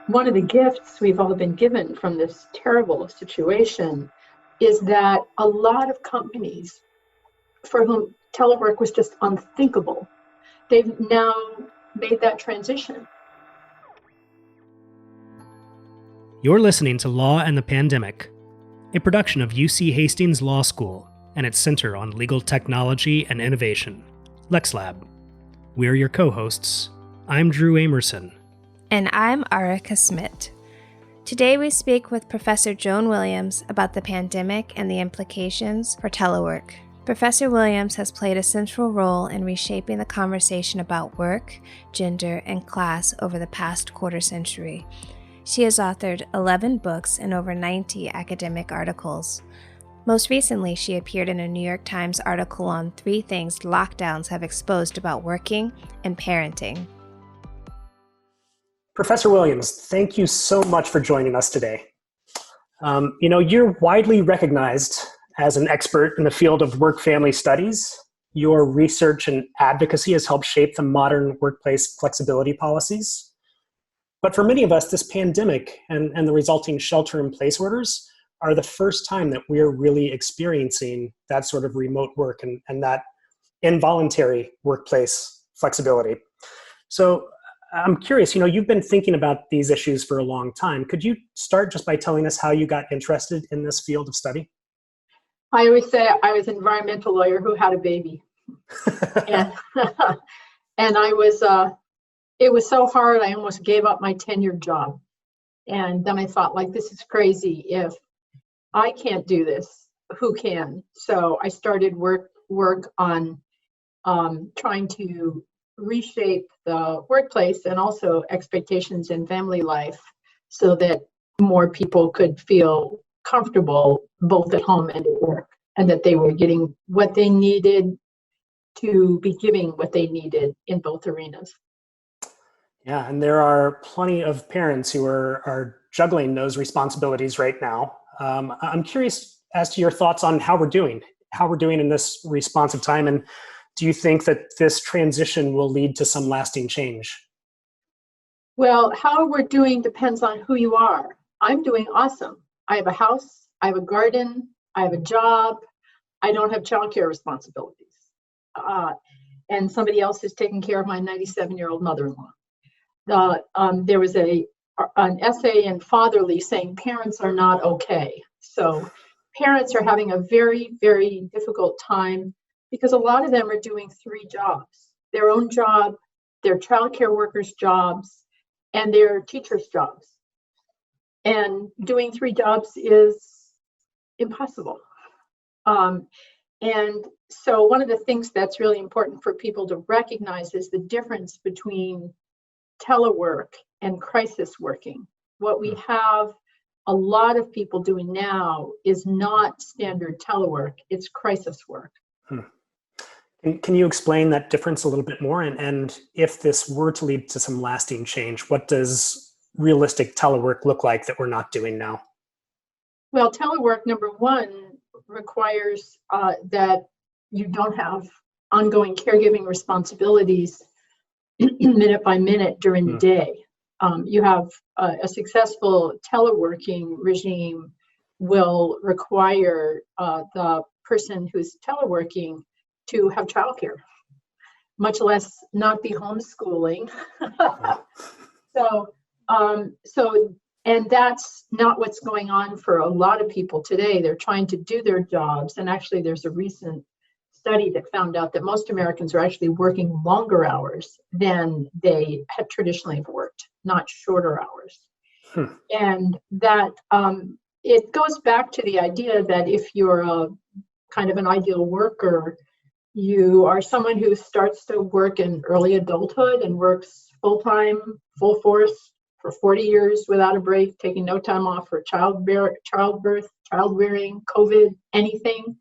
One of the gifts we've all been given from this terrible situation is that a lot of companies for whom telework was just unthinkable, they've now made that transition. You're listening to Law and the Pandemic, a production of UC Hastings Law School and its Center on Legal Technology and Innovation, LexLab. We're your co-hosts. I'm Drew Amerson. And I'm Arika Smith. Today we speak with Professor Joan Williams about the pandemic and the implications for telework. Professor Williams has played a central role in reshaping the conversation about work, gender, and class over the past quarter century. She has authored 11 books and over 90 academic articles. Most recently, she appeared in a New York Times article on 3 things lockdowns have exposed about working and parenting. Professor Williams, thank you so much for joining us today. You're widely recognized as an expert in the field of work-family studies. Your research and advocacy has helped shape the modern workplace flexibility policies. But for many of us, this pandemic and the resulting shelter-in-place orders are the first time that we're really experiencing that sort of remote work and that involuntary workplace flexibility. So I'm curious, you've been thinking about these issues for a long time. Could you start just by telling us how you got interested in this field of study? I always say I was an environmental lawyer who had a baby. and it was so hard, I almost gave up my tenured job. And then I thought, this is crazy. If I can't do this, who can? So I started work on trying to reshape the workplace and also expectations in family life so that more people could feel comfortable both at home and at work, and that they were getting what they needed to be giving what they needed in both arenas. Yeah, and there are plenty of parents who are juggling those responsibilities right now. I'm curious as to your thoughts on how we're doing in this responsive time, and do you think that this transition will lead to some lasting change? Well, how we're doing depends on who you are. I'm doing awesome. I have a house, I have a garden, I have a job, I don't have childcare responsibilities. And somebody else is taking care of my 97-year-old mother-in-law. There was an essay in Fatherly saying parents are not okay. So parents are having a very, very difficult time because a lot of them are doing 3 jobs: their own job, their childcare workers' jobs, and their teachers' jobs. And doing 3 jobs is impossible. And so one of the things that's really important for people to recognize is the difference between telework and crisis working. What we have a lot of people doing now is not standard telework, it's crisis work. Can you explain that difference a little bit more? And if this were to lead to some lasting change, what does realistic telework look like that we're not doing now? Well, telework, number one, requires that you don't have ongoing caregiving responsibilities minute by minute during the day. You have a successful teleworking regime will require the person who's teleworking to have childcare, much less not be homeschooling. And that's not what's going on for a lot of people today. They're trying to do their jobs. And actually, there's a recent study that found out that most Americans are actually working longer hours than they had traditionally worked, not shorter hours. And that it goes back to the idea that if you're a kind of an ideal worker, you are someone who starts to work in early adulthood and works full-time, full force for 40 years without a break, taking no time off for childbirth, child-rearing, COVID, anything.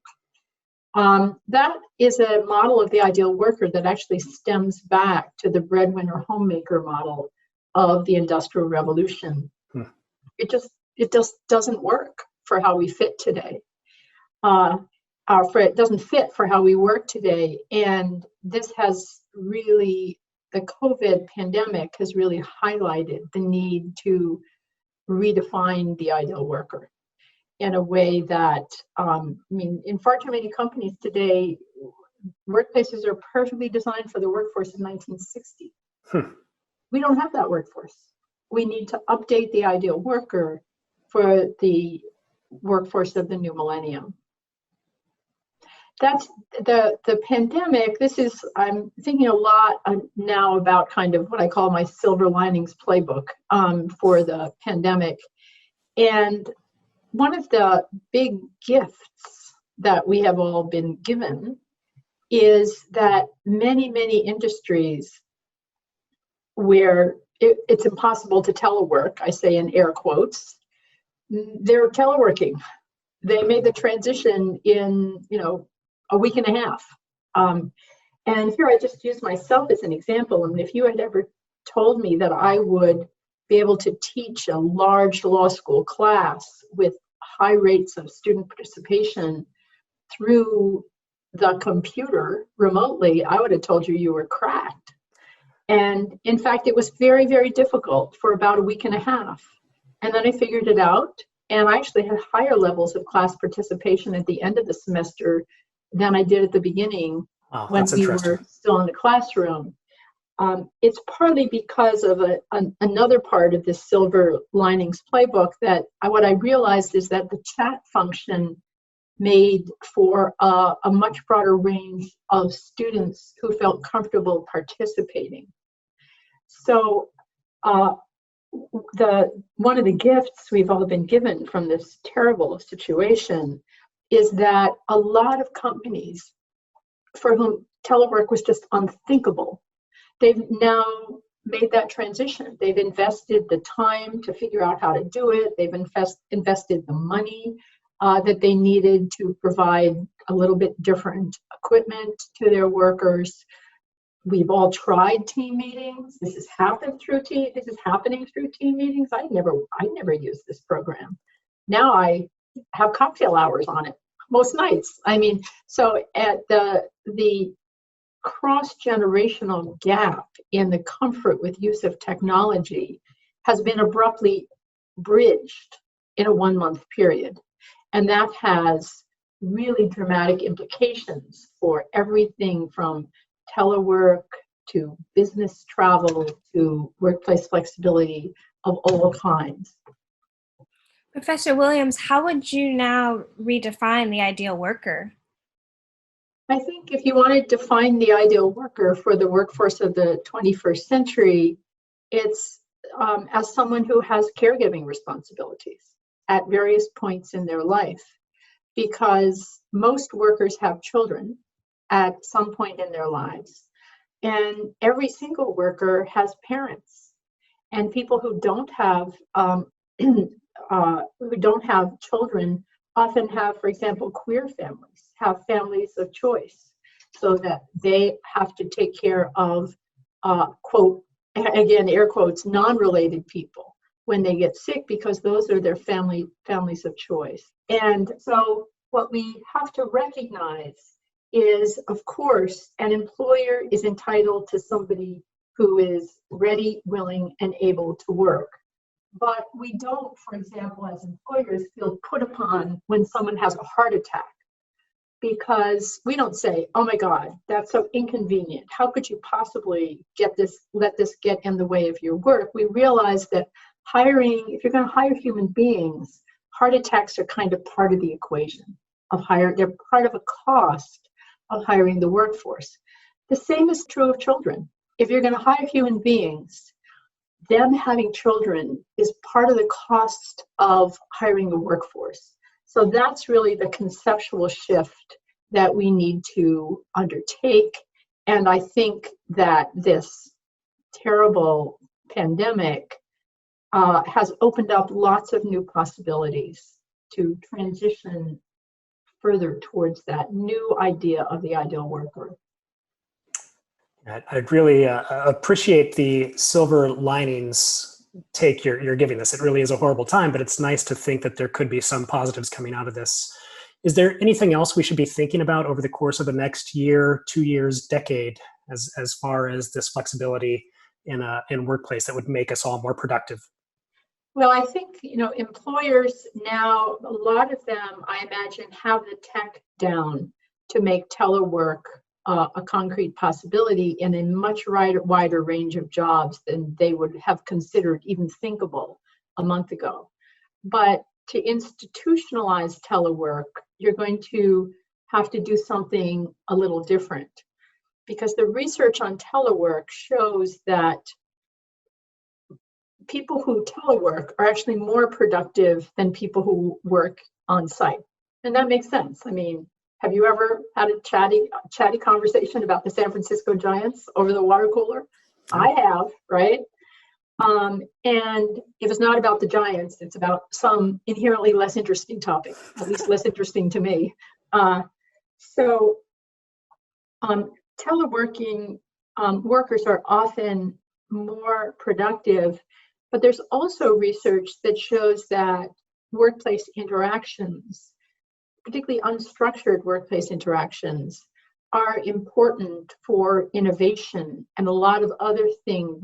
That is a model of the ideal worker that actually stems back to the breadwinner homemaker model of the Industrial Revolution. It just doesn't work for how we fit today. It doesn't fit for how we work today. And this has really, the COVID pandemic has really highlighted the need to redefine the ideal worker in a way that, in far too many companies today, workplaces are perfectly designed for the workforce of 1960. We don't have that workforce. We need to update the ideal worker for the workforce of the new millennium. That's the pandemic. I'm thinking a lot now about kind of what I call my silver linings playbook for the pandemic. And one of the big gifts that we have all been given is that many, many industries where it's impossible to telework, I say in air quotes, they're teleworking. They made the transition in, a week and a half. And here I just use myself as an example. I mean, if you had ever told me that I would be able to teach a large law school class with high rates of student participation through the computer remotely, I would have told you were cracked. And in fact, it was very, very difficult for about a week and a half. And then I figured it out. And I actually had higher levels of class participation at the end of the semester than I did at the beginning when we were still in the classroom. It's partly because of another part of this silver linings playbook that what I realized is that the chat function made for a much broader range of students who felt comfortable participating. So one of the gifts we've all been given from this terrible situation is that a lot of companies for whom telework was just unthinkable, they've now made that transition. They've invested the time to figure out how to do it. They've invested the money that they needed to provide a little bit different equipment to their workers. We've all tried team meetings. This is happening through team meetings. I never used this program. Now I have cocktail hours on it most nights. So at the cross-generational gap in the comfort with use of technology has been abruptly bridged in a 1-month period. And that has really dramatic implications for everything from telework to business travel to workplace flexibility of all kinds. Professor Williams, how would you now redefine the ideal worker? I think if you want to define the ideal worker for the workforce of the 21st century, it's as someone who has caregiving responsibilities at various points in their life, because most workers have children at some point in their lives. And every single worker has parents, and people who don't have children often have, for example, queer families, have families of choice, so that they have to take care of, quote, again, air quotes, non-related people when they get sick, because those are their families of choice. And so what we have to recognize is, of course, an employer is entitled to somebody who is ready, willing, and able to work. But we don't, for example, as employers, feel put upon when someone has a heart attack, because we don't say, oh my God, that's so inconvenient. How could you possibly let this get in the way of your work? We realize that if you're going to hire human beings, heart attacks are kind of part of the equation of they're part of a cost of hiring the workforce. The same is true of children. If you're going to hire human beings, them having children is part of the cost of hiring the workforce. So that's really the conceptual shift that we need to undertake. And I think that this terrible pandemic has opened up lots of new possibilities to transition further towards that new idea of the ideal worker. I'd really appreciate the silver linings take you're giving this. It really is a horrible time, but it's nice to think that there could be some positives coming out of this. Is there anything else we should be thinking about over the course of the next year, 2 years, decade as far as this flexibility in workplace that would make us all more productive? Well, I think, employers now, a lot of them, I imagine, have the tech down to make telework a concrete possibility in a much wider range of jobs than they would have considered even thinkable a month ago. But to institutionalize telework, you're going to have to do something a little different, because the research on telework shows that people who telework are actually more productive than people who work on site. And that makes sense. I mean, have you ever had a chatty conversation about the San Francisco Giants over the water cooler? I have, right? And if it's not about the Giants, it's about some inherently less interesting topic, at least less interesting to me. So teleworking workers are often more productive, but there's also research that shows that workplace interactions, particularly unstructured workplace interactions, are important for innovation and a lot of other things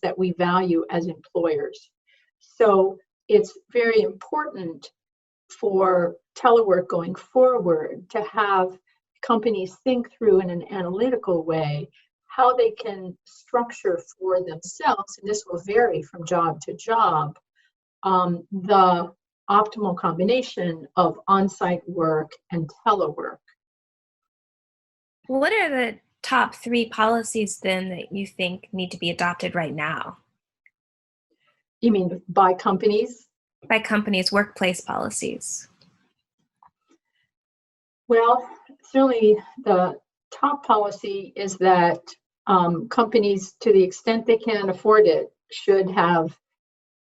that we value as employers. So it's very important for telework going forward to have companies think through in an analytical way how they can structure for themselves, and this will vary from job to job, the optimal combination of on-site work and telework. What are the top 3 policies then that you think need to be adopted right now? You mean by companies? By companies' workplace policies. Well, certainly the top policy is that companies, to the extent they can afford it, should have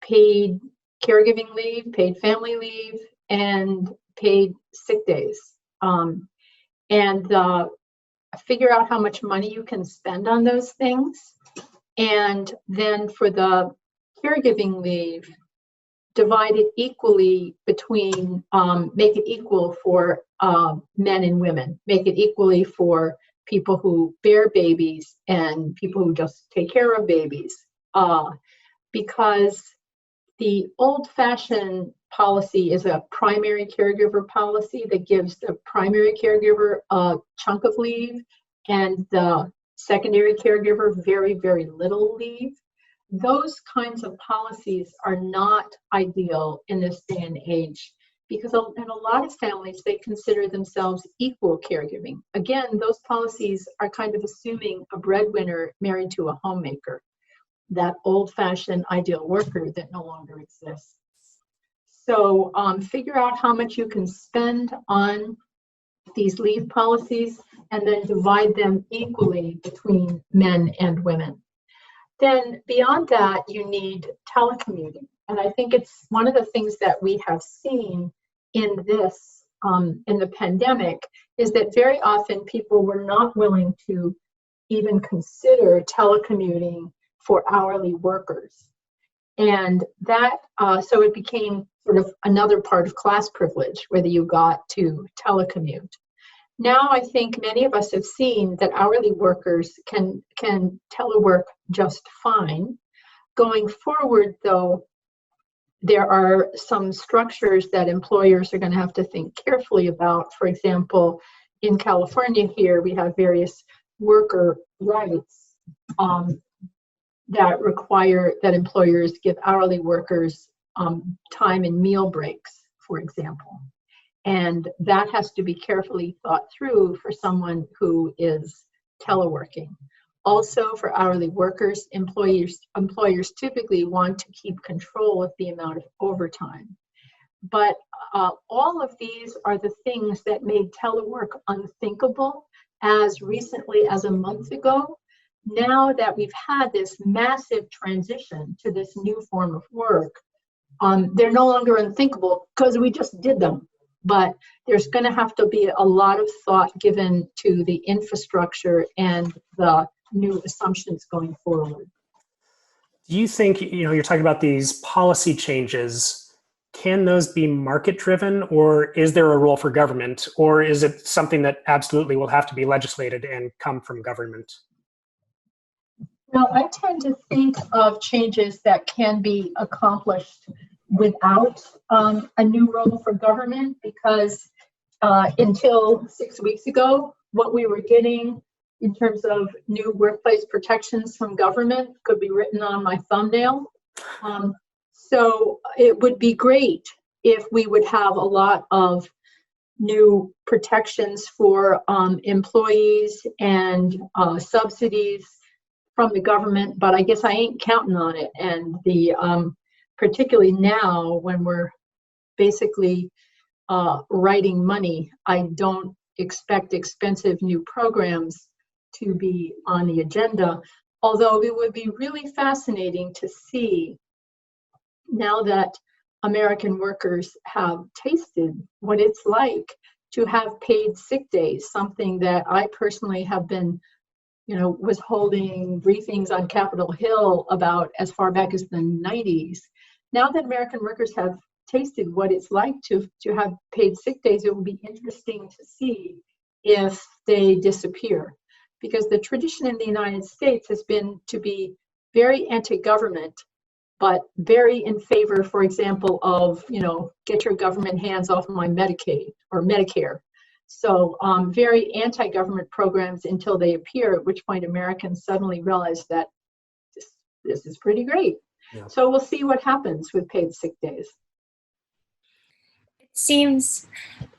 paid caregiving leave, paid family leave, and paid sick days. And figure out how much money you can spend on those things. And then for the caregiving leave, divide it equally between, make it equal for men and women, make it equally for people who bear babies and people who just take care of babies. Because the old-fashioned policy is a primary caregiver policy that gives the primary caregiver a chunk of leave and the secondary caregiver very, very little leave. Those kinds of policies are not ideal in this day and age, because in a lot of families, they consider themselves equal caregiving. Again, those policies are kind of assuming a breadwinner married to a homemaker, that old-fashioned ideal worker that no longer exists. So figure out how much you can spend on these leave policies and then divide them equally between men and women. Then beyond that, you need telecommuting. And I think it's one of the things that we have seen in this, in the pandemic, is that very often people were not willing to even consider telecommuting for hourly workers. And that, so it became sort of another part of class privilege, whether you got to telecommute. Now I think many of us have seen that hourly workers can telework just fine. Going forward, though, there are some structures that employers are going to have to think carefully about. For example, in California here, we have various worker rights that require that employers give hourly workers time and meal breaks, for example. And that has to be carefully thought through for someone who is teleworking. Also, for hourly workers, employers typically want to keep control of the amount of overtime. But all of these are the things that made telework unthinkable as recently as a month ago. Now that we've had this massive transition to this new form of work, they're no longer unthinkable because we just did them. But there's going to have to be a lot of thought given to the infrastructure and the new assumptions going forward. Do you think, you're talking about these policy changes, can those be market driven, or is there a role for government, or is it something that absolutely will have to be legislated and come from government? Now, I tend to think of changes that can be accomplished without a new role for government, because until 6 weeks ago, what we were getting in terms of new workplace protections from government could be written on my thumbnail. So it would be great if we would have a lot of new protections for employees and subsidies from the government, but I guess I ain't counting on it. And the particularly now when we're basically writing money, I don't expect expensive new programs to be on the agenda. Although it would be really fascinating to see, now that American workers have tasted what it's like to have paid sick days, something that I personally have been, was holding briefings on Capitol Hill about as far back as the 90s. Now that American workers have tasted what it's like to have paid sick days, it will be interesting to see if they disappear. Because the tradition in the United States has been to be very anti-government, but very in favor, for example, of, get your government hands off my Medicaid or Medicare. So very anti-government programs until they appear, at which point Americans suddenly realize that this is pretty great. Yeah. So we'll see what happens with paid sick days. It seems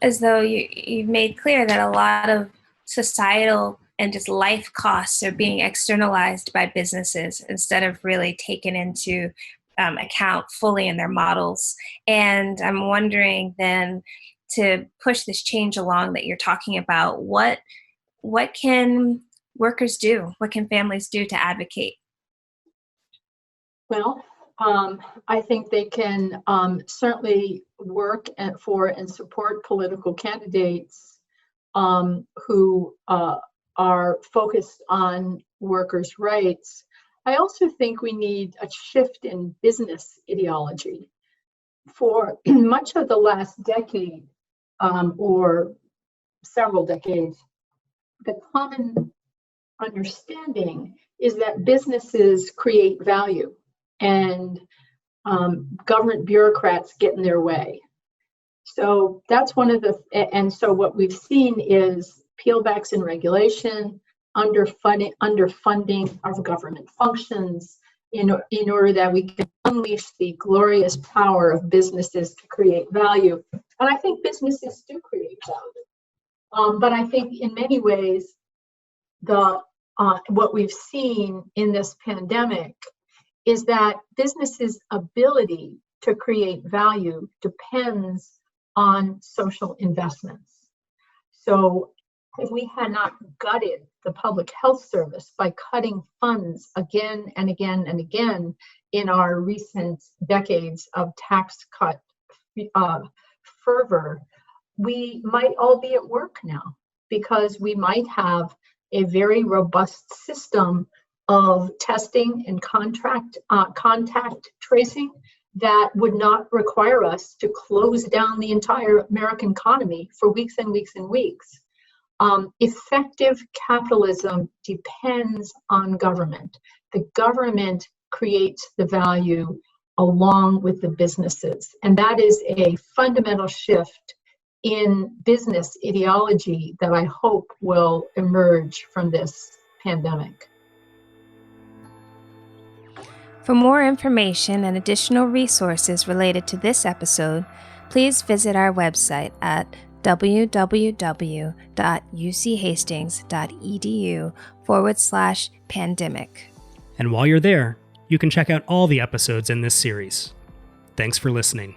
as though you've made clear that a lot of societal and just life costs are being externalized by businesses instead of really taken into account fully in their models. And I'm wondering then, to push this change along that you're talking about, what can workers do? What can families do to advocate? Well, I think they can certainly work for and support political candidates who are focused on workers' rights. I also think we need a shift in business ideology. For much of the last decade, or several decades, the common understanding is that businesses create value and government bureaucrats get in their way. So that's one of the, and so what we've seen is peelbacks in regulation, underfunding of government functions in order that we can unleash the glorious power of businesses to create value. And I think businesses do create value. But I think in many ways, what we've seen in this pandemic is that businesses' ability to create value depends on social investments. So if we had not gutted the public health service by cutting funds again and again and again in our recent decades of tax cut fervor, we might all be at work now, because we might have a very robust system of testing and contact tracing that would not require us to close down the entire American economy for weeks and weeks and weeks. Effective capitalism depends on government. The government creates the value along with the businesses. And that is a fundamental shift in business ideology that I hope will emerge from this pandemic. For more information and additional resources related to this episode, please visit our website at www.uchastings.edu/pandemic. And while you're there, you can check out all the episodes in this series. Thanks for listening.